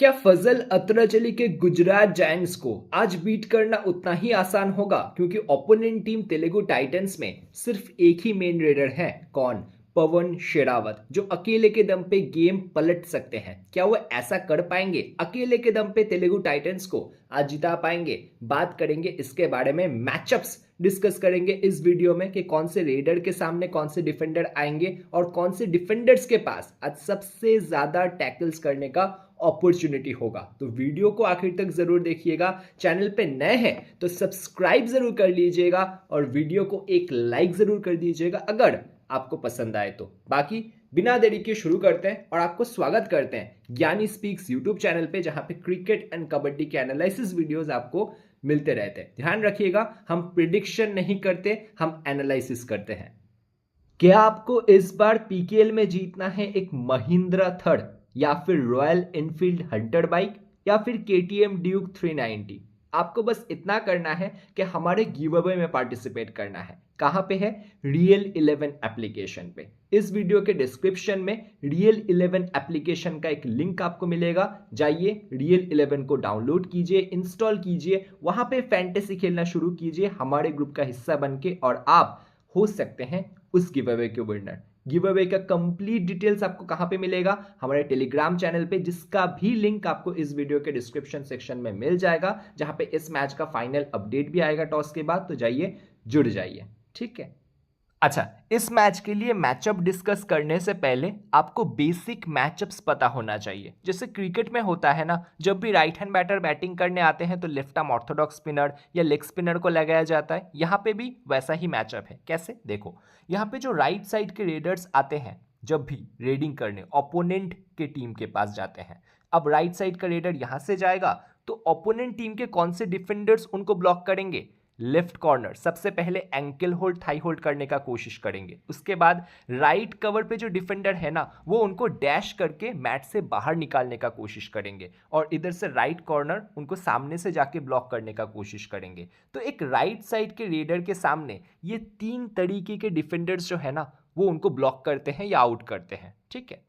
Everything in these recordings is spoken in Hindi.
क्या फजल अतरचली के गुजरात जायंट्स को आज बीट करना उतना ही आसान होगा? क्योंकि ओपोनेंट टीम तेलुगु टाइटंस में सिर्फ एक ही मेन रेडर है। कौन? पवन शेरावत, जो अकेले के दम पे गेम पलट सकते हैं। क्या वो ऐसा कर पाएंगे? अकेले के दम पे तेलुगु टाइटंस को आज जिता पाएंगे? बात करेंगे इसके बारे में। मैचअप्स डिस्कस करेंगे इस वीडियो में कि कौन से रेडर के सामने कौन से डिफेंडर आएंगे और कौन से डिफेंडर्स के पास आज सबसे ज्यादा टैकल्स करने का अपॉर्चुनिटी होगा। तो वीडियो को आखिर तक जरूर देखिएगा। चैनल पे नए हैं तो सब्सक्राइब जरूर कर लीजिएगा और वीडियो को एक लाइक जरूर कर दीजिएगा अगर आपको पसंद आए तो। बाकी बिना देरी के शुरू करते हैं और आपको स्वागत करते हैं ज्ञानी स्पीक्स यूट्यूब चैनल पे, जहां पे क्रिकेट एंड कबड्डी के एनालिसिस वीडियोस आपको मिलते रहते हैं। ध्यान रखिएगा, हम प्रिडिक्शन नहीं करते, हम एनालिसिस करते हैं। क्या आपको इस बार पीकेएल में जीतना है एक महिंद्रा थर्ड या फिर रॉयल एनफील्ड हंटर बाइक या फिर केटीएम ड्यूक 390? आपको बस इतना करना है कि हमारे गिव अवे में पार्टिसिपेट करना है। कहां पे है? रियल 11 एप्लीकेशन पे। इस वीडियो के डिस्क्रिप्शन में रियल 11 एप्लीकेशन का एक लिंक आपको मिलेगा। जाइए रियल 11 को डाउनलोड कीजिए, इंस्टॉल कीजिए, वहां पे फैंटेसी खेलना शुरू कीजिए हमारे ग्रुप का हिस्सा बनके, और आप हो सकते हैं उस गिव अवे के विनर। गिव अवे का कंप्लीट डिटेल्स आपको कहां पे मिलेगा? हमारे टेलीग्राम चैनल पे, जिसका भी लिंक आपको इस वीडियो के डिस्क्रिप्शन सेक्शन में मिल जाएगा, जहां पे इस मैच का फाइनल अपडेट भी आएगा टॉस के बाद। तो जाइए, जुड़ जाइए, ठीक है। अच्छा, इस मैच के लिए मैचअप डिस्कस करने से पहले आपको बेसिक मैचअप्स पता होना चाहिए। जैसे क्रिकेट में होता है ना, जब भी राइट हैंड बैटर बैटिंग करने आते हैं तो लेफ्ट आर्म ऑर्थोडॉक्स स्पिनर या लेग स्पिनर को लगाया जाता है। यहाँ पे भी वैसा ही मैचअप है। कैसे? देखो, यहाँ पे जो राइट साइड के रेडर्स आते हैं जब भी रेडिंग करने ओपोनेंट के टीम के पास जाते हैं, अब राइट साइड का रेडर यहाँ से जाएगा तो ओपोनेंट टीम के कौन से डिफेंडर्स उनको ब्लॉक करेंगे? लेफ्ट कॉर्नर सबसे पहले एंकल होल्ड, थाई होल्ड करने का कोशिश करेंगे। उसके बाद राइट कवर पे जो डिफेंडर है ना, वो उनको डैश करके मैच से बाहर निकालने का कोशिश करेंगे, और इधर से राइट कॉर्नर उनको सामने से जाके ब्लॉक करने का कोशिश करेंगे। तो एक राइट साइड के रेडर के सामने ये तीन तरीके के डिफेंडर्स जो है ना, वो उनको ब्लॉक करते हैं या आउट करते हैं, ठीक है।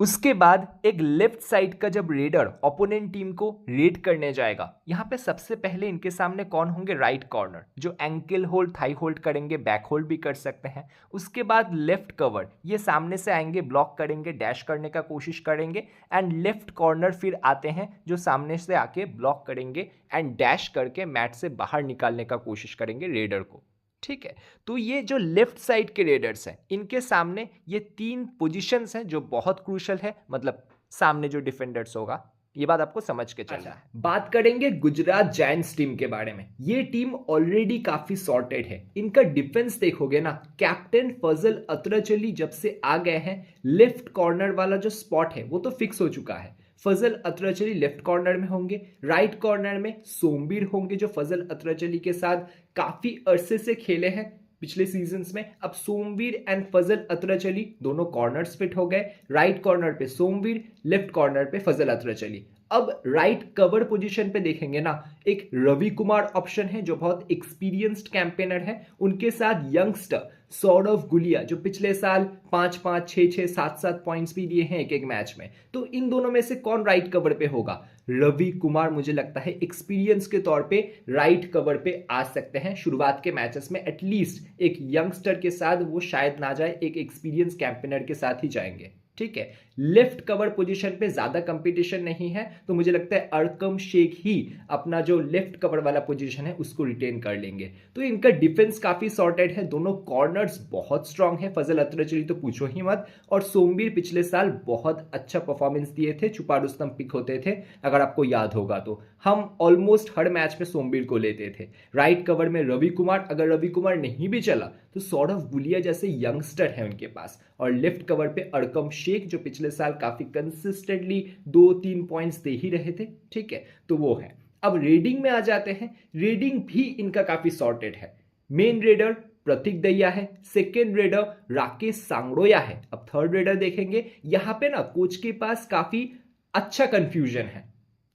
उसके बाद एक लेफ्ट साइड का जब रेडर ओपोनेंट टीम को रेड करने जाएगा, यहां पे सबसे पहले इनके सामने कौन होंगे? राइट कॉर्नर, जो एंकल होल्ड, थाई होल्ड करेंगे, बैक होल्ड भी कर सकते हैं। उसके बाद लेफ्ट कवर, ये सामने से आएंगे, ब्लॉक करेंगे, डैश करने का कोशिश करेंगे। एंड लेफ्ट कॉर्नर फिर आते हैं जो सामने से आके ब्लॉक करेंगे एंड डैश करके मैच से बाहर निकालने का कोशिश करेंगे रेडर को, ठीक है। तो ये जो लेफ्ट साइड के रेडर्स हैं, इनके सामने ये तीन पोजीशंस हैं जो बहुत क्रूशल है, मतलब सामने जो डिफेंडर्स होगा। ये बात आपको समझ के चलना है। बात करेंगे गुजरात जायंट्स टीम के बारे में। ये टीम ऑलरेडी काफी सॉर्टेड है। इनका डिफेंस देखोगे ना, कैप्टन फजल अतरचली जब से आ गए हैं, लेफ्ट कॉर्नर वाला जो स्पॉट है वो तो फिक्स हो चुका है। फजल अतरचली लेफ्ट कॉर्नर में होंगे, राइट कॉर्नर में सोमवीर होंगे जो फजल अतरचली के साथ काफी अरसे से खेले हैं पिछले सीजन्स में। अब सोमवीर एंड फजल अतरचली दोनों कॉर्नर्स फिट हो गए। राइट कॉर्नर पे सोमवीर, लेफ्ट कॉर्नर पे फजल अतरचली। अब राइट कवर पोजीशन पे देखेंगे ना, एक रवि कुमार ऑप्शन है जो बहुत एक्सपीरियंस्ड कैंपेनर है। उनके साथ यंगस्टर सौरव गुलिया, जो पिछले साल 5-5, 6-6, 7-7 पॉइंट्स भी दिए हैं एक एक मैच में। तो इन दोनों में से कौन राइट कवर पे होगा? रवि कुमार मुझे लगता है एक्सपीरियंस के तौर पे राइट कवर पे आ सकते हैं। शुरुआत के मैचेस में एटलीस्ट एक यंगस्टर के साथ वो शायद ना जाए, एक एक्सपीरियंस कैंपेनर के साथ ही जाएंगे, ठीक है। लेफ्ट कवर पोजीशन पे ज्यादा कंपटीशन नहीं है, तो मुझे लगता है अरकम शेख ही अपना जो लेफ्ट कवर वाला पोजीशन है उसको रिटेन कर लेंगे। तो इनका डिफेंस काफी सॉर्टेड है। दोनों कॉर्नर्स बहुत स्ट्रांग है। फजल अतरचली तो पूछो ही मत, और सोमवीर पिछले साल बहुत अच्छा परफॉर्मेंस दिए थे, छुपा रुस्तम पिक होते थे अगर आपको याद होगा तो। हम ऑलमोस्ट हर मैच में सोमवीर को लेते थे। राइट कवर में रवि कुमार, अगर रवि कुमार नहीं भी चला तो सौरव गुलिया जैसे यंगस्टर है उनके पास, और लेफ्ट कवर पे अरकम शेख जो पिछले साल काफी कंसिस्टेंटली 2-3 पॉइंट्स दे ही रहे थे, ठीक है। तो वो है। अब रेडिंग में आ जाते हैं। रेडिंग भी इनका काफी सॉर्टेड है। मेन रेडर प्रतीक दहिया है, सेकेंड रेडर राकेश सांगड़ोया है। अब थर्ड रेडर देखेंगे, यहां पे ना कोच के पास काफी अच्छा कंफ्यूजन है,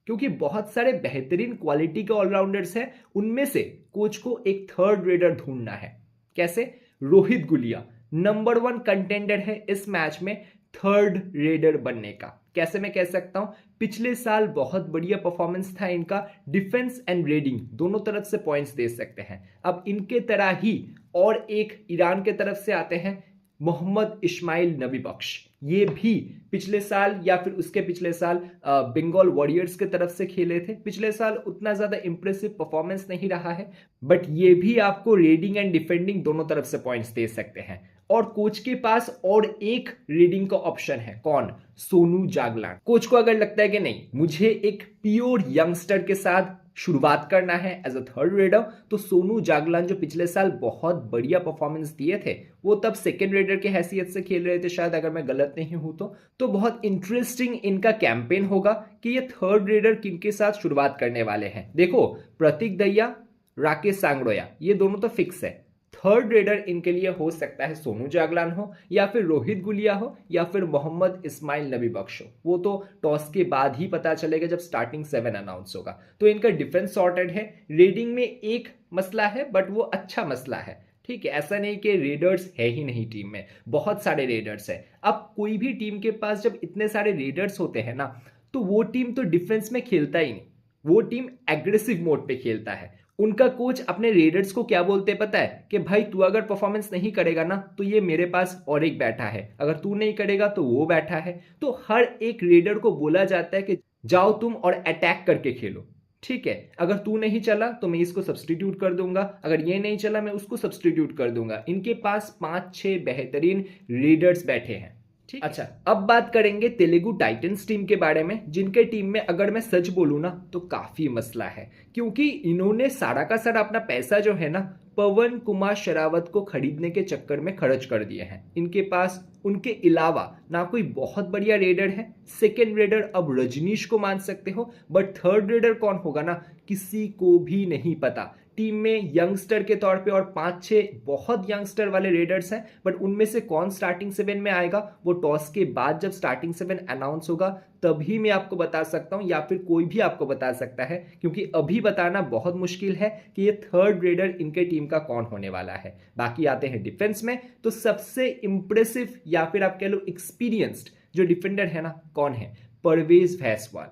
क्योंकि बहुत सारे बेहतरीन क्वालिटी के ऑलराउंडर्स हैं। उनमें से कोच को एक थर्ड रेडर ढूंढना है। कैसे? रोहित गुलिया नंबर 1 कंटेंडर है इस मैच में थर्ड रेडर बनने का। कैसे मैं कह सकता हूं, पिछले साल बहुत बढ़िया परफॉर्मेंस था इनका, डिफेंस एंड रेडिंग दोनों तरफ से पॉइंट्स दे सकते हैं। अब इनके तरह ही और एक ईरान के तरफ से आते हैं मोहम्मद इस्माइल नबी बख्श। ये भी पिछले साल या फिर उसके पिछले साल बंगाल वॉरियर्स के तरफ से खेले थे। पिछले साल उतना ज्यादा इंप्रेसिव परफॉर्मेंस नहीं रहा है, बट ये भी आपको रेडिंग एंड डिफेंडिंग दोनों तरफ से पॉइंट्स दे सकते हैं। और कोच के पास और एक रीडिंग का ऑप्शन है, कौन? सोनू जागलान। कोच को अगर लगता है कि नहीं, मुझे एक प्योर यंगस्टर के साथ शुरुआत करना है एज अ थर्ड रेडर, तो सोनू जागलान जो पिछले साल बहुत बढ़िया परफॉर्मेंस दिए थे, वो तब सेकेंड रेडर के हैसियत से खेल रहे थे शायद, अगर मैं गलत नहीं हूं तो बहुत इंटरेस्टिंग इनका कैंपेन होगा कि ये थर्ड रेडर किनके साथ शुरुआत करने वाले हैं। देखो, प्रतीक दहिया, राकेश सांगड़ोया, ये दोनों तो फिक्स है। थर्ड रेडर इनके लिए हो सकता है सोनू जागलान हो, या फिर रोहित गुलिया हो, या फिर मोहम्मद इस्माइल नबी बख्श हो। वो तो टॉस के बाद ही पता चलेगा जब स्टार्टिंग 7 अनाउंस होगा। तो इनका डिफेंस सॉर्टेड है, रेडिंग में एक मसला है बट वो अच्छा मसला है, ठीक है। ऐसा नहीं कि रेडर्स है ही नहीं टीम में, बहुत सारे रेडर्स है। अब कोई भी टीम के पास जब इतने सारे रेडर्स होते हैं ना, तो वो टीम तो डिफेंस में खेलता ही नहीं, वो टीम एग्रेसिव मोड पे खेलता है। उनका कोच अपने रेडर्स को क्या बोलते पता है कि भाई तू अगर परफॉर्मेंस नहीं करेगा ना, तो ये मेरे पास और एक बैठा है, अगर तू नहीं करेगा तो वो बैठा है। तो हर एक रेडर को बोला जाता है कि जाओ तुम और अटैक करके खेलो, ठीक है। अगर तू नहीं चला तो मैं इसको सब्सटीट्यूट कर दूंगा, अगर ये नहीं चला मैं उसको सब्सटीट्यूट कर दूंगा। इनके पास 5-6 बेहतरीन रेडर्स बैठे हैं, ठीक। अच्छा, अब बात करेंगे तेलुगु टाइटंस टीम के बारे में, जिनके टीम में अगर मैं सच बोलूं ना तो काफी मसला है, क्योंकि इन्होंने सारा का सारा अपना पैसा जो है ना पवन कुमार शेरावत को खरीदने के चक्कर में खर्च कर दिए हैं। इनके पास उनके अलावा ना कोई बहुत बढ़िया रेडर है। सेकेंड रेडर अब रजनीश को मान सकते हो, बट थर्ड रेडर कौन होगा ना, किसी को भी नहीं पता। टीम में यंगस्टर के तौर पे और 5-6 बहुत यंगस्टर वाले रेडर्स हैं, बट उनमें से कौन स्टार्टिंग 7 में आएगा वो टॉस के बाद जब स्टार्टिंग 7 अनाउंस होगा तभी मैं आपको बता सकता हूं, या फिर कोई भी आपको बता सकता है, क्योंकि अभी बताना बहुत मुश्किल है कि ये थर्ड रेडर इनके टीम का कौन होने वाला है। बाकी आते हैं डिफेंस में, तो सबसे इंप्रेसिव या फिर आप कह लो एक्सपीरियंस्ड जो डिफेंडर है ना, कौन है? परवेज भैसवाल,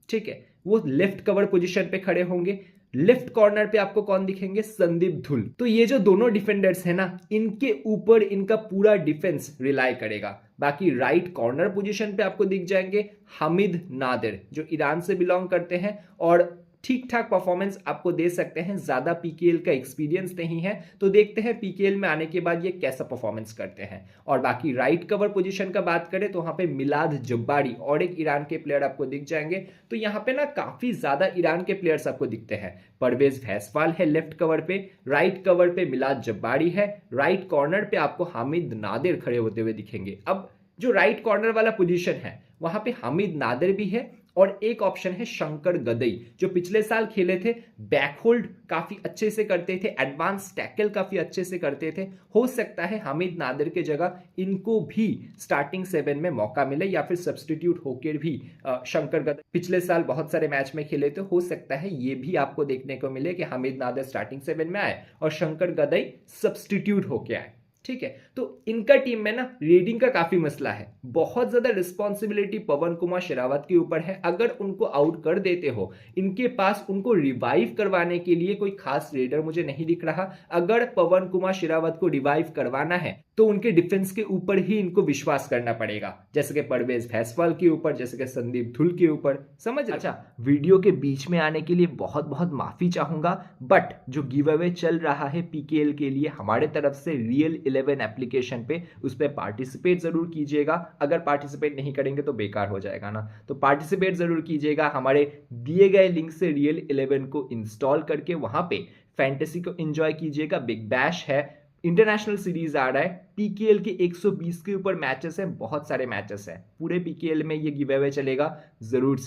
ठीक है। वो लेफ्ट कवर पोजीशन पे खड़े होंगे। लेफ्ट कॉर्नर पे आपको कौन दिखेंगे? संदीप धुल। तो ये जो दोनों डिफेंडर्स है ना, इनके ऊपर इनका पूरा डिफेंस रिलाई करेगा। बाकी राइट कॉर्नर पोजीशन पे आपको दिख जाएंगे हामिद नादिर, जो ईरान से बिलोंग करते हैं और ठीक ठाक परफॉर्मेंस आपको दे सकते हैं। ज्यादा पीकेएल का एक्सपीरियंस नहीं है, तो देखते हैं पीकेएल में आने के बाद ये कैसा परफॉर्मेंस करते हैं। और बाकी राइट कवर पोजीशन का बात करें तो वहां पे मिलाद जब्बारी और एक ईरान के प्लेयर आपको दिख जाएंगे। तो यहाँ पे ना काफी ज्यादा ईरान के प्लेयर्स आपको दिखते हैं। परवेज भैसवाल है लेफ्ट कवर पे, राइट कवर पे मिलाद जब्बारी है, राइट कॉर्नर पे आपको हामिद नादिर खड़े होते हुए दिखेंगे। अब जो राइट कॉर्नर वाला पोजीशन है वहां पे हामिद नादिर भी है, और एक ऑप्शन है शंकर गदई, जो पिछले साल खेले थे, बैकहोल्ड काफी अच्छे से करते थे, एडवांस टैकल काफी अच्छे से करते थे। हो सकता है हामिद नादिर के जगह इनको भी स्टार्टिंग 7 में मौका मिले, या फिर सब्सटीट्यूट होकर भी शंकर गदई पिछले साल बहुत सारे मैच में खेले, तो हो सकता है ये भी आपको देखने को मिले कि हामिद नादिर स्टार्टिंग 7 में आए और शंकर गदई सब्सटीट्यूट होके आए, ठीक है। तो इनका टीम में ना रीडिंग का काफी मसला है, बहुत ज्यादा रिस्पॉन्सिबिलिटी पवन कुमार शेरावत के ऊपर है। अगर उनको आउट कर देते हो, इनके पास उनको रिवाइव करवाने के लिए कोई खास रेडर मुझे नहीं दिख रहा। अगर पवन कुमार शेरावत को रिवाइव करवाना है तो उनके डिफेंस के ऊपर ही इनको विश्वास करना पड़ेगा, जैसे कि परवेज भैसवाल के ऊपर, जैसे कि संदीप धुल के ऊपर, समझ। अच्छा, वीडियो के बीच में आने के लिए बहुत बहुत माफी चाहूंगा, बट जो गिव अवे चल रहा है पीकेएल के लिए हमारे तरफ से रियल 11 एप्लीकेशन पे, उस पर पार्टिसिपेट जरूर कीजिएगा। अगर पार्टिसिपेट नहीं करेंगे तो बेकार हो जाएगा ना, तो पार्टिसिपेट जरूर कीजिएगा। हमारे दिए गए लिंक से रियल 11 को इंस्टॉल करके वहां पे फैंटेसी को एंजॉय कीजिएगा। बिग बैश है, इंटरनेशनल सीरीज आ रहा है, पीकेएल के 120 के ऊपर मैचेस हैं, बहुत सारे मैचेस हैं। पूरे पीकेएल में ये गिव अवे चलेगा, जरूर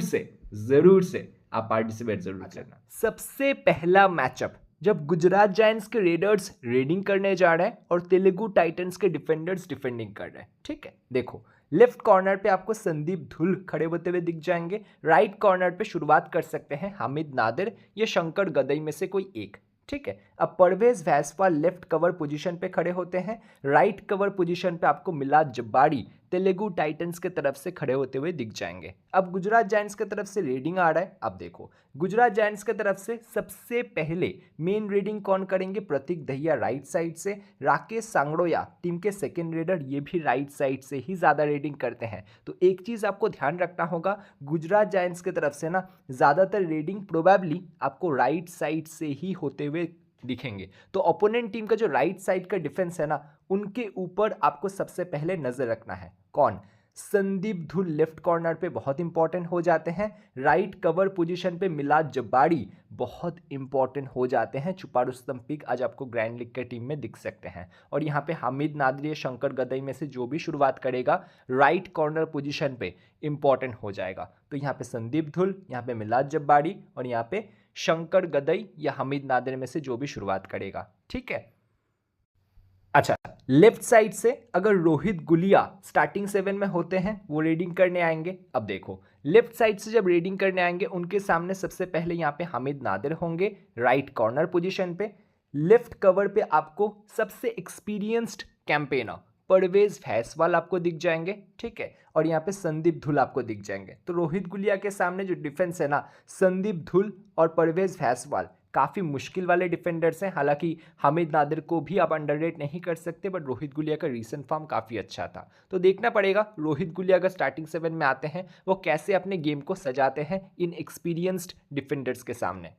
से आप पार्टिसिपेट जरूर करना। सबसे पहला मैचअप जब गुजरात जायंट्स के रेडर्स रेडिंग करने जा रहे हैं और तेलुगु टाइटंस के डिफेंडर्स डिफेंडिंग कर रहे हैं, ठीक है। देखो, लेफ्ट कॉर्नर पे आपको संदीप धुल खड़े होते हुए दिख जाएंगे। राइट कॉर्नर पे शुरुआत कर सकते हैं हामिद नादिर या शंकर गदई में से कोई एक, ठीक है। अब परवेज भैसवाल लेफ्ट कवर पोजीशन पे खड़े होते हैं। राइट कवर पोजीशन पे आपको मिलाद जब्बारी तेलुगु टाइटंस के तरफ से खड़े होते हुए दिख जाएंगे। अब गुजरात जायंट्स की तरफ से रेडिंग आ रहा है। अब देखो गुजरात जायंट्स की तरफ से सबसे पहले मेन रेडिंग कौन करेंगे? प्रतीक दहिया राइट साइड से, राकेश सांगड़ोया टीम के सेकेंड रेडर, ये भी राइट साइड से ही ज़्यादा रेडिंग करते हैं। तो एक चीज़ आपको ध्यान रखना होगा, गुजरात जायंट्स की तरफ से ना ज़्यादातर रेडिंग प्रोबेबली आपको राइट साइड से ही होते हुए दिखेंगे। तो ओपोनेंट टीम का जो राइट साइड का डिफेंस है ना, उनके ऊपर आपको सबसे पहले नजर रखना है। कौन? संदीप धुल लेफ्ट कॉर्नर पे बहुत इंपॉर्टेंट हो जाते हैं। राइट कवर पोजीशन पे मिलाद जब्बारी बहुत इंपॉर्टेंट हो जाते हैं। छुपा रुस्तम पिक आज आपको ग्रैंड लीग के टीम में दिख सकते हैं। और यहाँ पे हामिद नादरी, शंकर गदई में से जो भी शुरुआत करेगा राइट कॉर्नर पोजीशन पे इंपॉर्टेंट हो जाएगा। तो यहाँ पे संदीप धुल, यहाँ पे मिलाद जब्बारी और यहाँ पे शंकर गदई या हामिद नादरी में से जो भी शुरुआत करेगा। ठीक है। अच्छा, लेफ्ट साइड से अगर रोहित गुलिया स्टार्टिंग 7 में होते हैं, वो रेडिंग करने आएंगे। अब देखो लेफ्ट साइड से जब रेडिंग करने आएंगे, उनके सामने सबसे पहले यहाँ पे हामिद नादिर होंगे राइट कॉर्नर पोजीशन पे। लेफ्ट कवर पे आपको सबसे एक्सपीरियंस्ड कैंपेनर परवेज फैसवाल आपको दिख जाएंगे। ठीक है। और यहाँ पे संदीप धुल आपको दिख जाएंगे। तो रोहित गुलिया के सामने जो डिफेंस है ना, संदीप धुल और परवेज फैसवाल काफ़ी मुश्किल वाले डिफेंडर्स हैं। हालांकि हामिद नादिर को भी आप अंडररेट नहीं कर सकते, बट रोहित गुलिया का रीसेंट फॉर्म काफ़ी अच्छा था। तो देखना पड़ेगा रोहित गुलिया अगर स्टार्टिंग 7 में आते हैं, वो कैसे अपने गेम को सजाते हैं इन एक्सपीरियंस्ड डिफेंडर्स के सामने।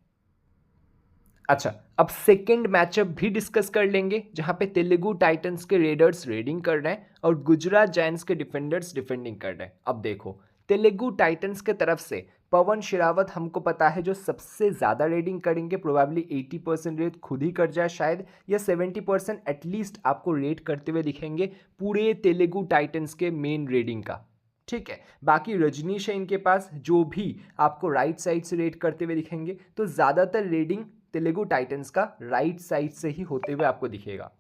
अच्छा, अब सेकेंड मैचअप भी डिस्कस कर लेंगे, जहां पे तेलुगु टाइटंस के रेडर्स रेडिंग कर रहे हैं और गुजरात जायंट्स के डिफेंडर्स डिफेंडिंग कर रहे हैं। अब देखो तेलुगु टाइटंस के तरफ से पवन शेरावत हमको पता है जो सबसे ज़्यादा रेडिंग करेंगे। प्रोबेबली 80% रेट खुद ही कर जाए शायद, या 70% एटलीस्ट आपको रेट करते हुए दिखेंगे पूरे तेलुगु टाइटंस के मेन रेडिंग का। ठीक है। बाकी रजनीश है इनके पास, जो भी आपको राइट साइड से रेड करते हुए दिखेंगे। तो ज़्यादातर रेडिंग तेलुगु टाइटंस का राइट साइड से ही होते हुए आपको दिखेगा।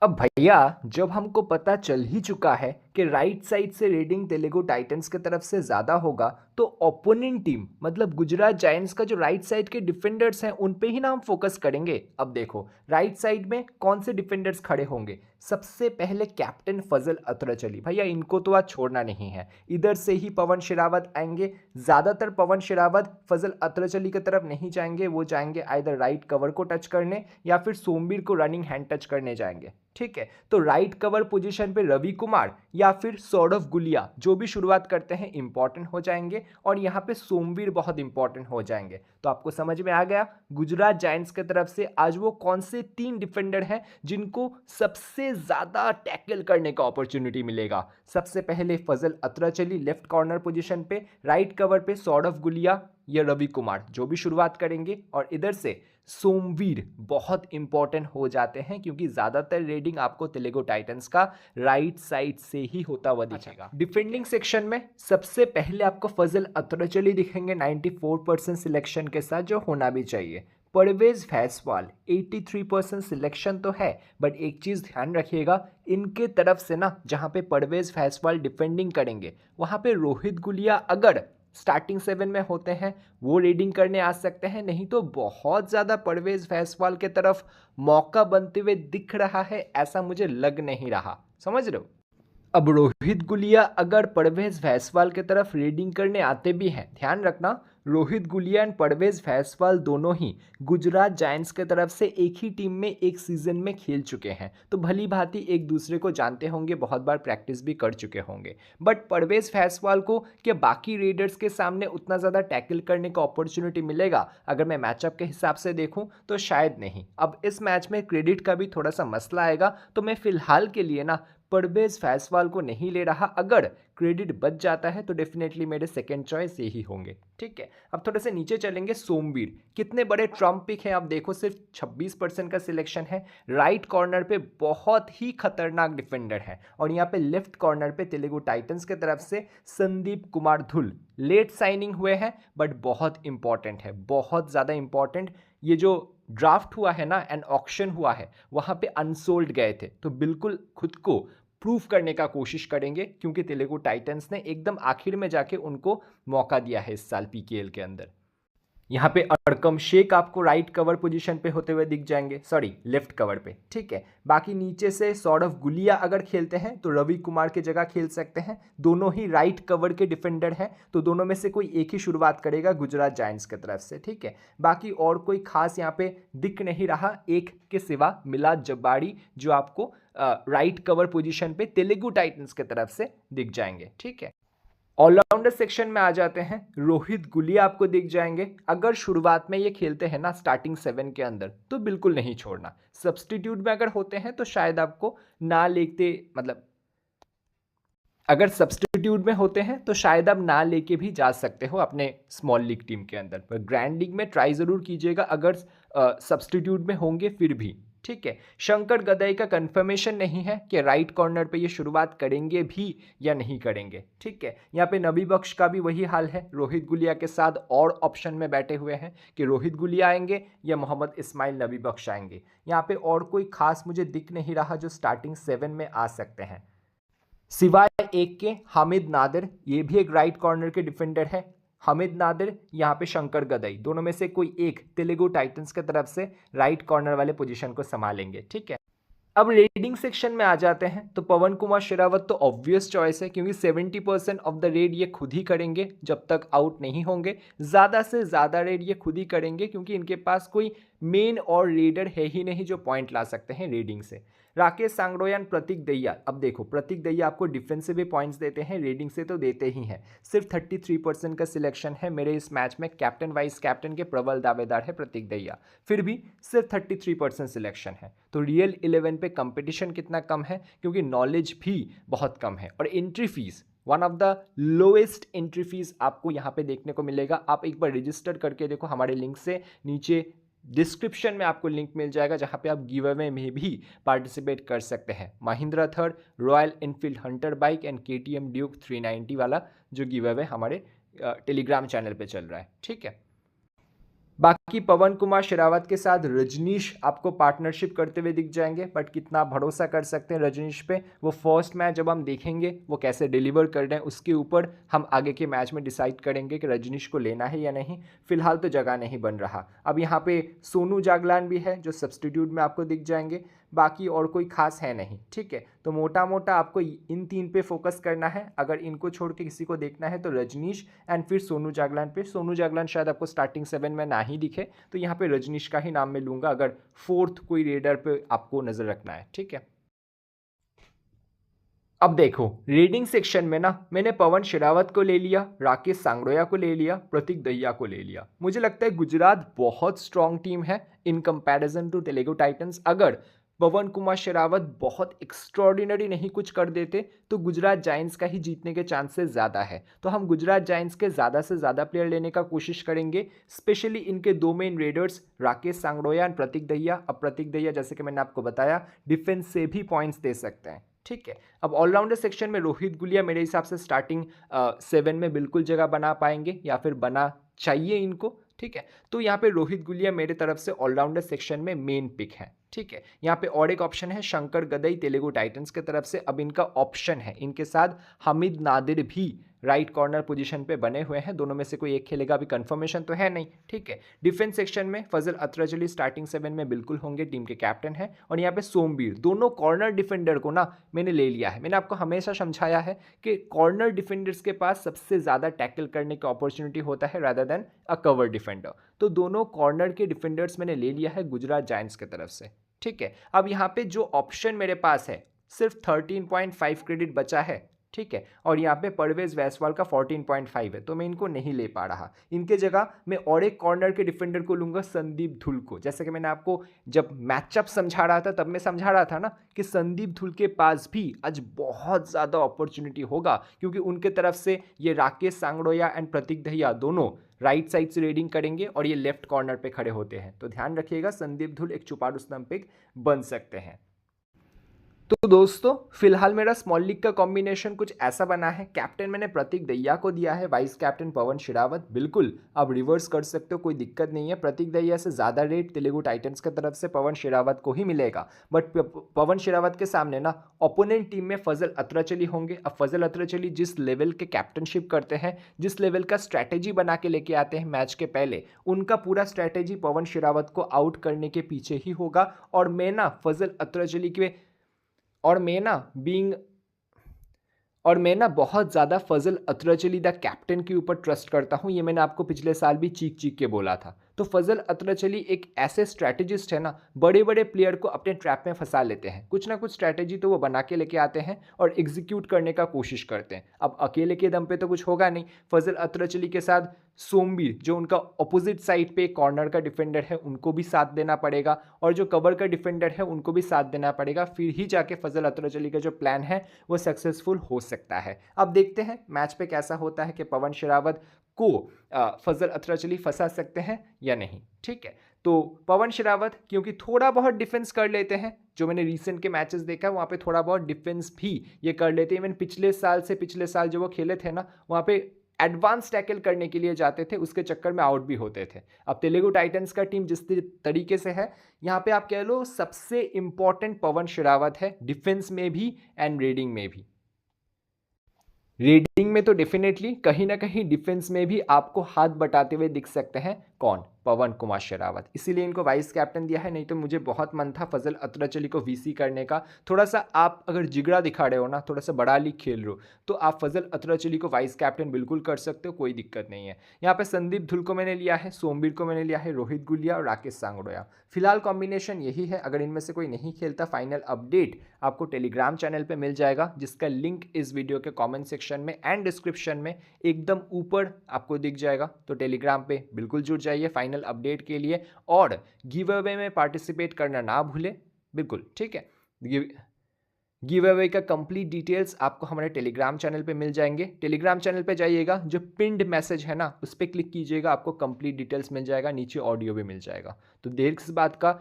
अब भैया जब हमको पता चल ही चुका है कि राइट साइड से रेडिंग तेलुगु टाइटंस की तरफ से ज़्यादा होगा, तो ओपोनेंट टीम मतलब गुजरात जायंट्स का जो राइट साइड के डिफेंडर्स हैं, उन पे ही ना हम फोकस करेंगे। अब देखो राइट साइड में कौन से डिफेंडर्स खड़े होंगे? सबसे पहले कैप्टन फजल अतरचली, भैया इनको तो आज छोड़ना नहीं है। इधर से ही पवन शेरावत आएंगे। ज़्यादातर पवन शेरावत फजल अतरचली की तरफ नहीं जाएंगे, वो जाएंगे आइदर राइट कवर को टच करने या फिर सोमवीर को रनिंग हैंड टच करने जाएंगे। ठीक है। तो राइट कवर पोजीशन पे रवि कुमार या फिर सौरभ गुलिया जो भी शुरुआत करते हैं इंपॉर्टेंट हो जाएंगे, और यहाँ पे सोमवीर बहुत इंपॉर्टेंट हो जाएंगे। तो आपको समझ में आ गया गुजरात जायंट्स की तरफ से आज वो कौन से 3 डिफेंडर हैं जिनको सबसे ज़्यादा टैकल करने का अपॉर्चुनिटी मिलेगा। सबसे पहले फजल अतरचली लेफ्ट कॉर्नर पोजीशन पे, राइट कवर पे सौरभ गुलिया या रवि कुमार जो भी शुरुआत करेंगे, और इधर से सोमवीर बहुत इंपॉर्टेंट हो जाते हैं क्योंकि ज़्यादातर रेडिंग आपको तेलुगु टाइटंस का राइट साइड से ही होता हुआ दिखेगा। डिफेंडिंग सेक्शन में सबसे पहले आपको फजल अतरचली दिखेंगे 94% सिलेक्शन के साथ, जो होना भी चाहिए। परवेज फैसवाल 83% सिलेक्शन तो है, बट एक चीज़ ध्यान रखिएगा, इनके तरफ से ना जहाँ पे परवेज फैसवाल डिफेंडिंग करेंगे, वहाँ पे रोहित गुलिया अगर स्टार्टिंग 7 में होते हैं वो रेडिंग करने आ सकते हैं। नहीं तो बहुत ज़्यादा परवेज फैसवाल के तरफ मौका बनते हुए दिख रहा है, ऐसा मुझे लग नहीं रहा। समझ रहे हो? अब रोहित गुलिया अगर परवेज फैसवाल की तरफ रेडिंग करने आते भी हैं, ध्यान रखना रोहित गुलिया एंड परवेज फैसवाल दोनों ही गुजरात जायंट्स की तरफ से एक ही टीम में एक सीजन में खेल चुके हैं, तो भली भांति एक दूसरे को जानते होंगे, बहुत बार प्रैक्टिस भी कर चुके होंगे। बट परवेज फैसवाल को क्या बाकी रेडर्स के सामने उतना ज़्यादा टैकल करने का अपॉर्चुनिटी मिलेगा? अगर मैं मैचअप के हिसाब से देखूं तो शायद नहीं। अब इस मैच में क्रेडिट का भी थोड़ा सा मसला आएगा, तो मैं फिलहाल के लिए ना परवेज फैसवाल को नहीं ले रहा। अगर क्रेडिट बच जाता है तो डेफिनेटली मेरे सेकंड चॉइस यही होंगे। ठीक है। अब थोड़े से नीचे चलेंगे। सोमवीर कितने बड़े ट्रम्प पिक हैं, आप देखो सिर्फ 26% का सिलेक्शन है। राइट कॉर्नर पे बहुत ही खतरनाक डिफेंडर है, और यहाँ पे लेफ्ट कॉर्नर पे तेलुगु टाइटंस के तरफ से संदीप कुमार धुल लेट साइनिंग हुए हैं, बट बहुत इंपॉर्टेंट है, बहुत ज़्यादा इंपॉर्टेंट। ये जो ड्राफ्ट हुआ है ना एंड ऑक्शन हुआ है, वहाँ पे अनसोल्ड गए थे, तो बिल्कुल खुद को प्रूफ करने का कोशिश करेंगे क्योंकि तेलुगु टाइटंस ने एकदम आखिर में जाके उनको मौका दिया है इस साल पीकेएल के अंदर। यहाँ पे अड़कम शेख आपको राइट कवर पोजीशन पे होते हुए दिख जाएंगे, सॉरी लेफ्ट कवर पे, ठीक है। बाकी नीचे से सौरभ गुलिया अगर खेलते हैं तो रवि कुमार की जगह खेल सकते हैं, दोनों ही राइट कवर के डिफेंडर हैं, तो दोनों में से कोई एक ही शुरुआत करेगा गुजरात जायंट्स की तरफ से, ठीक है। बाकी और कोई खास यहाँ पे दिख नहीं रहा एक के सिवा मिलाद जब्बारी, जो आपको राइट कवर पोजीशन पे तेलुगु टाइटंस की तरफ से दिख जाएंगे, ठीक है। ऑलराउंडर सेक्शन में आ जाते हैं, रोहित गुलिया आपको दिख जाएंगे। अगर शुरुआत में ये खेलते हैं ना स्टार्टिंग 7 के अंदर तो बिल्कुल नहीं छोड़ना, सब्स्टिट्यूट में अगर होते हैं तो शायद आपको ना लेते, मतलब अगर सब्स्टिट्यूट में होते हैं तो शायद आप ना लेके भी जा सकते हो अपने स्मॉल लीग टीम के अंदर, पर ग्रैंड लीग में ट्राई ज़रूर कीजिएगा अगर सब्स्टिट्यूट में होंगे फिर भी, ठीक है। शंकर गदाई का कंफर्मेशन नहीं है कि राइट कॉर्नर पे ये शुरुआत करेंगे भी या नहीं करेंगे, ठीक है। यहाँ पे नबी बख्श का भी वही हाल है, रोहित गुलिया के साथ और ऑप्शन में बैठे हुए हैं कि रोहित गुलिया आएंगे या मोहम्मद इस्माइल नबी बख्श आएंगे। यहाँ पे और कोई खास मुझे दिख नहीं रहा जो स्टार्टिंग 7 में आ सकते हैं, सिवाय एक के हामिद नादिर, ये भी एक राइट कॉर्नर के डिफेंडर है। हामिद नादिर, यहाँ पे शंकर गदाई, दोनों में से कोई एक तेलुगु टाइटंस की तरफ से राइट कॉर्नर वाले पोजीशन को संभालेंगे, ठीक है। अब रेडिंग सेक्शन में आ जाते हैं तो पवन कुमार शेरावत तो ऑब्वियस चॉइस है, क्योंकि 70% ऑफ द रेड ये खुद ही करेंगे जब तक आउट नहीं होंगे, ज़्यादा से ज़्यादा रेड ये खुद ही करेंगे क्योंकि इनके पास कोई मेन और रेडर है ही नहीं जो पॉइंट ला सकते हैं रेडिंग से। राकेश सांगड़ोयान, प्रतीक दहिया, अब देखो प्रतीक दहिया आपको डिफेंसिव भी पॉइंट्स देते हैं, रेडिंग से तो देते ही हैं, सिर्फ 33% का सिलेक्शन है मेरे इस मैच में, कैप्टन वाइस कैप्टन के प्रबल दावेदार है प्रतीक दहिया, फिर भी सिर्फ 33% सिलेक्शन है। तो रियल 11 पे कंपटीशन कितना कम है, क्योंकि नॉलेज भी बहुत कम है, और entry fees one of the lowest entry fees आपको यहाँ पे देखने को मिलेगा। आप एक बार रजिस्टर करके देखो हमारे लिंक से, नीचे डिस्क्रिप्शन में आपको लिंक मिल जाएगा जहाँ पे आप गिव अवे में भी पार्टिसिपेट कर सकते हैं। Mahindra third, royal Enfield Hunter bike and KTM Duke 390 वाला जो गिव अवे हमारे टेलीग्राम चैनल पे चल रहा है, ठीक है। बाकी पवन कुमार शेरावत के साथ रजनीश आपको पार्टनरशिप करते हुए दिख जाएंगे, बट कितना भरोसा कर सकते हैं रजनीश पे, वो फर्स्ट मैच जब हम देखेंगे वो कैसे डिलीवर कर रहे हैं उसके ऊपर हम आगे के मैच में डिसाइड करेंगे कि रजनीश को लेना है या नहीं। फिलहाल तो जगह नहीं बन रहा। अब यहाँ पे सोनू जागलान भी है जो सब्स्टिट्यूट में आपको दिख जाएंगे, बाकी और कोई खास है नहीं, ठीक है। तो मोटा मोटा आपको इन 3 पे फोकस करना है, अगर इनको छोड़ के किसी को देखना है तो रजनीश एंड फिर सोनू जागलान पे। सोनू जागलान शायद आपको स्टार्टिंग 7 में ना ही दिखे, तो यहाँ पे रजनीश का ही नाम मैं लूँगा अगर फोर्थ कोई रेडर पे आपको नज़र रखना है, ठीक है। अब देखो रेडिंग सेक्शन में ना मैंने पवन शेरावत को ले लिया, राकेश सांगड़ोया को ले लिया, प्रतीक दहिया को ले लिया। मुझे लगता है गुजरात बहुत स्ट्रांग टीम है in comparison to Telugu Titans. अगर पवन कुमार शेरावत बहुत एक्स्ट्रॉर्डिनरी नहीं कुछ कर देते तो गुजरात जायंट्स का ही जीतने के चांसेस ज़्यादा है। तो हम गुजरात जायंट्स के ज़्यादा से ज़्यादा प्लेयर लेने का कोशिश करेंगे, स्पेशली इनके 2 मेन रेडर्स राकेश सांगड़ोया और प्रतीक दहिया। अब प्रतीक दहिया जैसे कि मैंने आपको बताया डिफेंस से भी पॉइंट्स दे सकते हैं, ठीक है। अब ऑलराउंडर सेक्शन में रोहित गुलिया मेरे हिसाब से स्टार्टिंग 7 में बिल्कुल जगह बना पाएंगे या फिर बना चाहिए इनको, ठीक है। तो यहाँ पे रोहित गुलिया मेरे तरफ से ऑलराउंडर सेक्शन में मेन पिक है, ठीक है। यहाँ पे और एक ऑप्शन है शंकर गदाई तेलुगु टाइटंस की तरफ से। अब इनका ऑप्शन है, इनके साथ हामिद नादिर भी राइट कॉर्नर पोजीशन पे बने हुए हैं, दोनों में से कोई एक खेलेगा, अभी कंफर्मेशन तो है नहीं, ठीक है। डिफेंस सेक्शन में फजल अतरजली स्टार्टिंग 7 में बिल्कुल होंगे, टीम के कैप्टन है। और यहाँ पे सोमवीर, दोनों कॉर्नर डिफेंडर को ना मैंने ले लिया है। मैंने आपको हमेशा समझाया है कि कॉर्नर डिफेंडर्स के पास सबसे ज़्यादा टैकल करने का अपॉर्चुनिटी होता है रादर देन अ कवर डिफेंडर। तो दोनों कॉर्नर के डिफेंडर्स मैंने ले लिया है गुजरात जायंट्स की तरफ से, ठीक है। अब यहाँ पे जो ऑप्शन मेरे पास है सिर्फ 13.5 क्रेडिट बचा है, ठीक है। और यहाँ पे परवेज वैसवाल का 14.5 है, तो मैं इनको नहीं ले पा रहा। इनके जगह मैं और एक कॉर्नर के डिफेंडर को लूँगा, संदीप धुल को। जैसे कि मैंने आपको जब मैचअप समझा रहा था तब मैं समझा रहा था ना कि संदीप धुल के पास भी आज बहुत ज़्यादा अपॉर्चुनिटी होगा, क्योंकि उनके तरफ से ये राकेश सांगड़ोया एंड प्रतीक दहिया दोनों राइट साइड से रेडिंग करेंगे और ये लेफ्ट कॉर्नर पे खड़े होते हैं। तो ध्यान रखिएगा संदीप धुल एक छुपारू स्तंभ पिक बन सकते हैं। तो दोस्तों फिलहाल मेरा स्मॉल लीग का कॉम्बिनेशन कुछ ऐसा बना है। कैप्टन मैंने प्रतीक दहिया को दिया है, वाइस कैप्टन पवन शेरावत। बिल्कुल आप रिवर्स कर सकते हो, कोई दिक्कत नहीं है। प्रतीक दहिया से ज़्यादा रेट तेलुगु टाइटंस की तरफ से पवन शेरावत को ही मिलेगा। बट पवन शेरावत के सामने ना ओपोनेंट टीम में फजल अतरचली होंगे। अब फजल अतरचली जिस लेवल के कैप्टनशिप करते हैं, जिस लेवल का स्ट्रैटेजी बना के लेके आते हैं मैच के पहले, उनका पूरा स्ट्रैटेजी पवन शेरावत को आउट करने के पीछे ही होगा। और मैं ना फजल अतरचली के और मैं ना बीइंग और मैं ना बहुत ज़्यादा फजल अतरचली द कैप्टन के ऊपर ट्रस्ट करता हूँ। ये मैंने आपको पिछले साल भी चीख चीख के बोला था। तो फजल अतरचली एक ऐसे स्ट्रैटेजिस्ट है ना, बड़े बड़े प्लेयर को अपने ट्रैप में फंसा लेते हैं। कुछ ना कुछ स्ट्रैटेजी तो वो बना के लेके आते हैं और एग्जीक्यूट करने का कोशिश करते हैं। अब अकेले के दम पे तो कुछ होगा नहीं। फजल अतरचली के साथ सोमबीर जो उनका अपोजिट साइड पे कॉर्नर का डिफेंडर है, उनको भी साथ देना पड़ेगा। और जो कवर का डिफेंडर है उनको भी साथ देना पड़ेगा। फिर ही जाके फजल अतरचली का जो प्लान है वो सक्सेसफुल हो सकता है। अब देखते हैं मैच पे कैसा होता है कि पवन शेरावत को फजल अतरचली फंसा सकते हैं या नहीं। ठीक है, तो पवन शेरावत क्योंकि थोड़ा बहुत डिफेंस कर लेते हैं, जो मैंने रीसेंट के मैचेस देखा है वहाँ पे थोड़ा बहुत डिफेंस भी ये कर लेते हैं। इवन पिछले साल जो वो खेले थे ना, वहाँ पे एडवांस टैकल करने के लिए जाते थे, उसके चक्कर में आउट भी होते थे। अब तेलुगु टाइटंस का टीम जिस तरीके से है, यहाँ पे आप कह लो सबसे इंपॉर्टेंट पवन शेरावत है, डिफेंस में भी एंड रेडिंग में भी। रीडिंग में तो डेफिनेटली कहीं ना कहीं डिफेंस में भी आपको हाथ बटाते हुए दिख सकते हैं। कौन? पवन कुमार शेरावत। इसीलिए इनको वाइस कैप्टन दिया है। नहीं तो मुझे बहुत मन था फजल अतरचली को वीसी करने का। थोड़ा सा आप अगर जिगड़ा दिखा रहे हो ना, थोड़ा सा बड़ा लीग खेल रहे हो, तो आप फजल अतरचली को वाइस कैप्टन बिल्कुल कर सकते हो, कोई दिक्कत नहीं है। यहाँ पे संदीप धुल को मैंने लिया है, सोमबीर को मैंने लिया है, रोहित गुलिया और राकेश सांगड़ोया। फिलहाल कॉम्बिनेशन यही है। अगर इनमें से कोई नहीं खेलता, फाइनल अपडेट आपको टेलीग्राम चैनल पे मिल जाएगा, जिसका लिंक इस वीडियो के कमेंट सेक्शन में एंड डिस्क्रिप्शन में एकदम ऊपर आपको दिख जाएगा। तो टेलीग्राम पे बिल्कुल जुड़ जाइए फाइनल अपडेट के लिए। और गिव अवे में पार्टिसिपेट करना ना भूले, बिल्कुल। ठीक है, गिव अवे का कंप्लीट डिटेल्स आपको हमारे टेलीग्राम चैनल पे मिल जाएंगे। टेलीग्राम चैनल पे जाइएगा, जो पिंड मैसेज है ना उस पर क्लिक कीजिएगा, आपको कंप्लीट डिटेल्स मिल जाएगा, नीचे ऑडियो भी मिल जाएगा। तो देर किस बात का।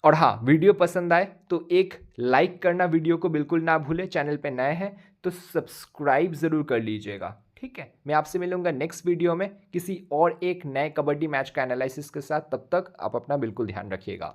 और हाँ, वीडियो पसंद आए तो एक लाइक करना वीडियो को बिल्कुल ना भूले। चैनल पे नए हैं तो सब्सक्राइब ज़रूर कर लीजिएगा। ठीक है, मैं आपसे मिलूंगा नेक्स्ट वीडियो में किसी और एक नए कबड्डी मैच का एनालिसिस के साथ। तब तक आप अपना बिल्कुल ध्यान रखिएगा।